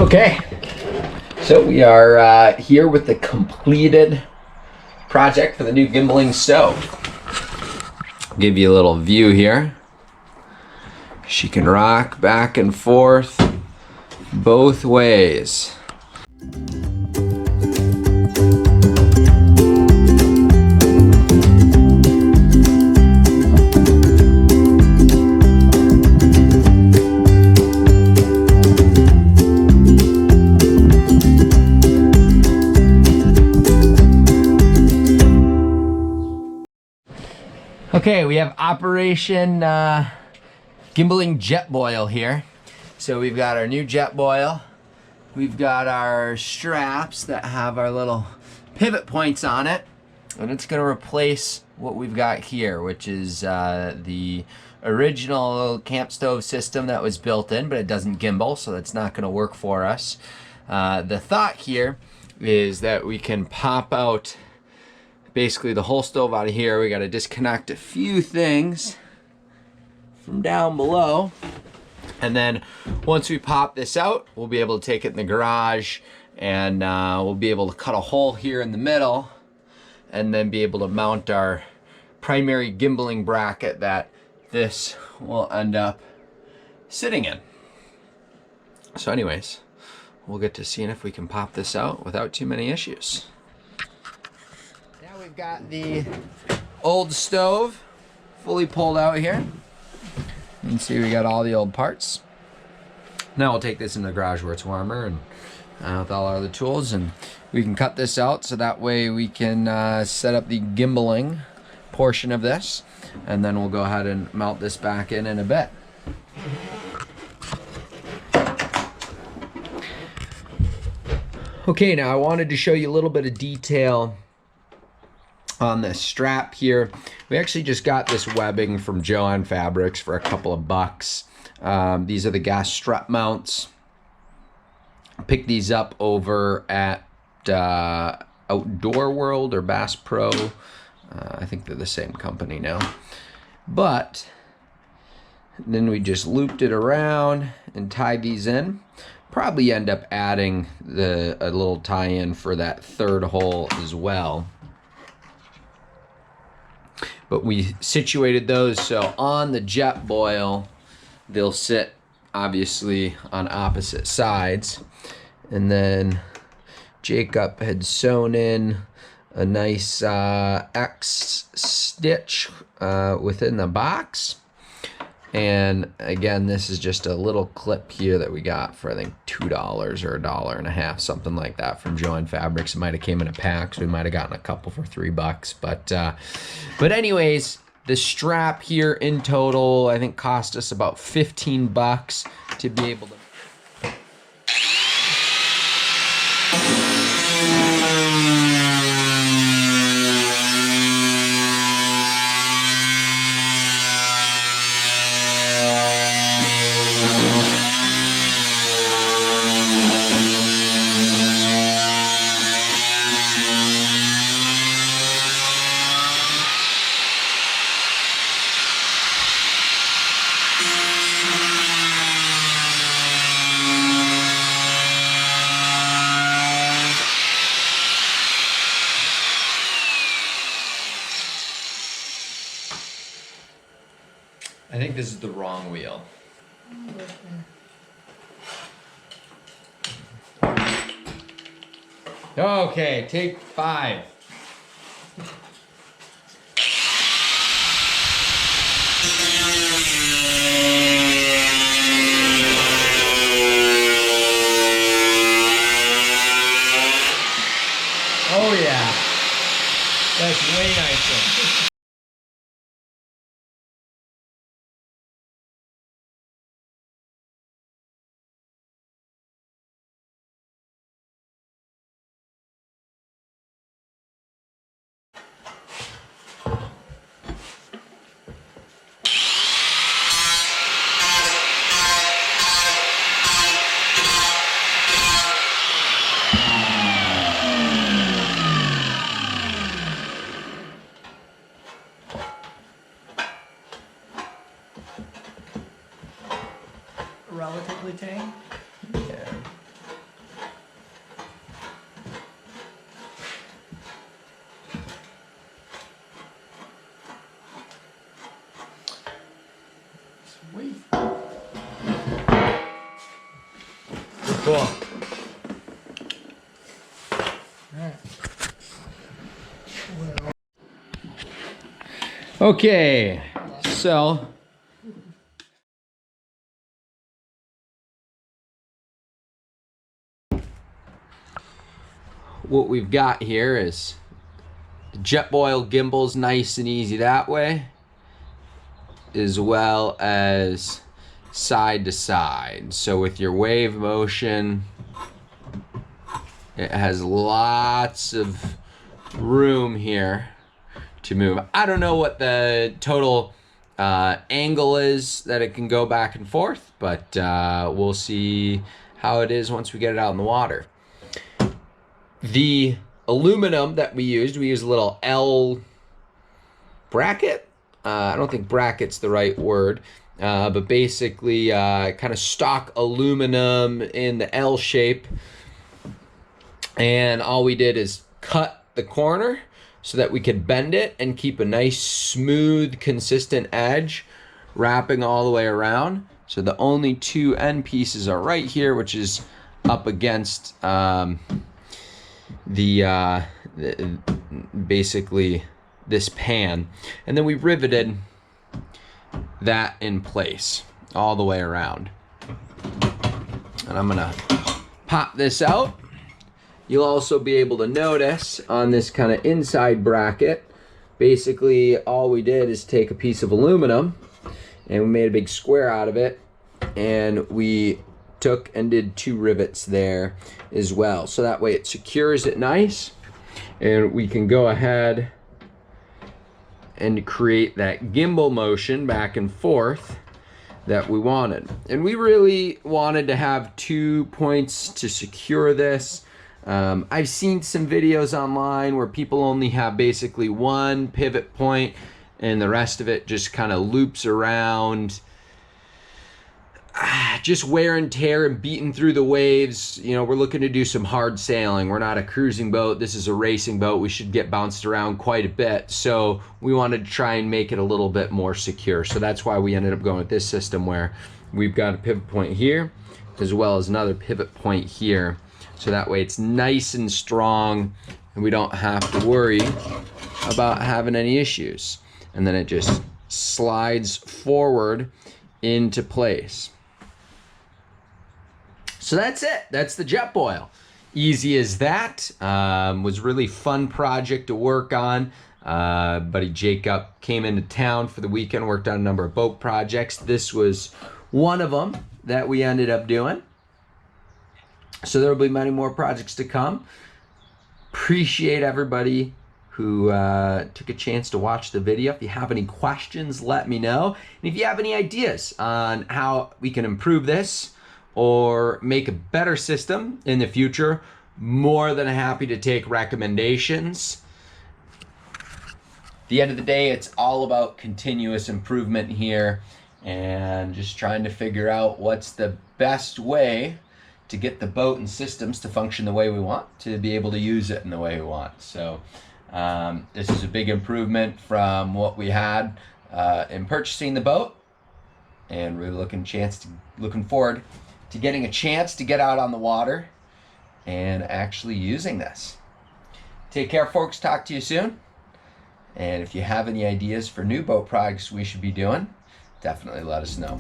Okay, so we are here with the completed project for the new gimbaling stove. I'll give you a little view here. She can rock back and forth both ways. Okay, we have Operation Gimbaling Jet Boil here. So we've got our new jet boil. We've got our straps that have our little pivot points on it. And it's gonna replace what we've got here, which is the original camp stove system that was built in, but it doesn't gimbal, so that's not gonna work for us. The thought here is that we can pop out basically the whole stove out of here. We got to disconnect a few things from down below, and then once we pop this out, we'll be able to take it in the garage, and we'll be able to cut a hole here in the middle and then be able to mount our primary gimbaling bracket that this will end up sitting in. So anyways, we'll get to seeing if we can pop this out without too many issues. We've got the old stove fully pulled out here. You can see we got all the old parts. Now we'll take this in the garage where it's warmer and with all our other tools, and we can cut this out so that way we can set up the gimbaling portion of this, and then we'll go ahead and mount this back in a bit. Okay, now I wanted to show you a little bit of detail on this strap here. We actually just got this webbing from Joann Fabrics for a couple of bucks. These are the gas strap mounts. Picked these up over at Outdoor World or Bass Pro. I think they're the same company now. But then we just looped it around and tied these in. Probably end up adding a little tie-in for that third hole as well. But we situated those so on the jet boil, they'll sit obviously on opposite sides. And then Jacob had sewn in a nice X stitch within the box. And again, this is just a little clip here that we got for I think $2 or $1.50, something like that, from Joann Fabrics. It might have came in a pack, so we might have gotten a couple for $3. But anyways, the strap here in total I think cost us about $15 to be able to. I think this is the wrong wheel. Okay, take 5. Oh yeah, that's way nicer. Relatively tame? Yeah. Cool. Okay, so what we've got here is the Jetboil gimbal's nice and easy that way, as well as side to side. So with your wave motion, it has lots of room here to move. I don't know what the total angle is that it can go back and forth, but we'll see how it is once we get it out in the water. The aluminum that we used a little L bracket. I don't think bracket's the right word, but basically kind of stock aluminum in the L shape. And all we did is cut the corner so that we could bend it and keep a nice, smooth, consistent edge wrapping all the way around. So the only two end pieces are right here, which is up against basically this pan. And then we riveted that in place all the way around. And I'm gonna pop this out. You'll also be able to notice on this kind of inside bracket, basically all we did is take a piece of aluminum and we made a big square out of it, and we took and did 2 rivets there as well. So that way it secures it nice, and we can go ahead and create that gimbal motion back and forth that we wanted. And we really wanted to have 2 points to secure this. I've seen some videos online where people only have basically 1 pivot point and the rest of it just kind of loops around. Just wear and tear and beating through the waves. You know, we're looking to do some hard sailing. We're not a cruising boat. This is a racing boat. We should get bounced around quite a bit. So we wanted to try and make it a little bit more secure. So that's why we ended up going with this system where we've got a pivot point here as well as another pivot point here. So that way it's nice and strong and we don't have to worry about having any issues. And then it just slides forward into place. So that's it. That's the Jetboil. Easy as that. Was a really fun project to work on. Buddy Jacob came into town for the weekend, worked on a number of boat projects. This was one of them that we ended up doing. So there will be many more projects to come. Appreciate everybody who took a chance to watch the video. If you have any questions, let me know. And if you have any ideas on how we can improve this or make a better system in the future, more than happy to take recommendations. At the end of the day, it's all about continuous improvement here and just trying to figure out what's the best way to get the boat and systems to function the way we want, to be able to use it in the way we want. So this is a big improvement from what we had in purchasing the boat, and really looking forward to getting a chance to get out on the water and actually using this. Take care, folks. Talk to you soon. And if you have any ideas for new boat projects we should be doing, definitely let us know.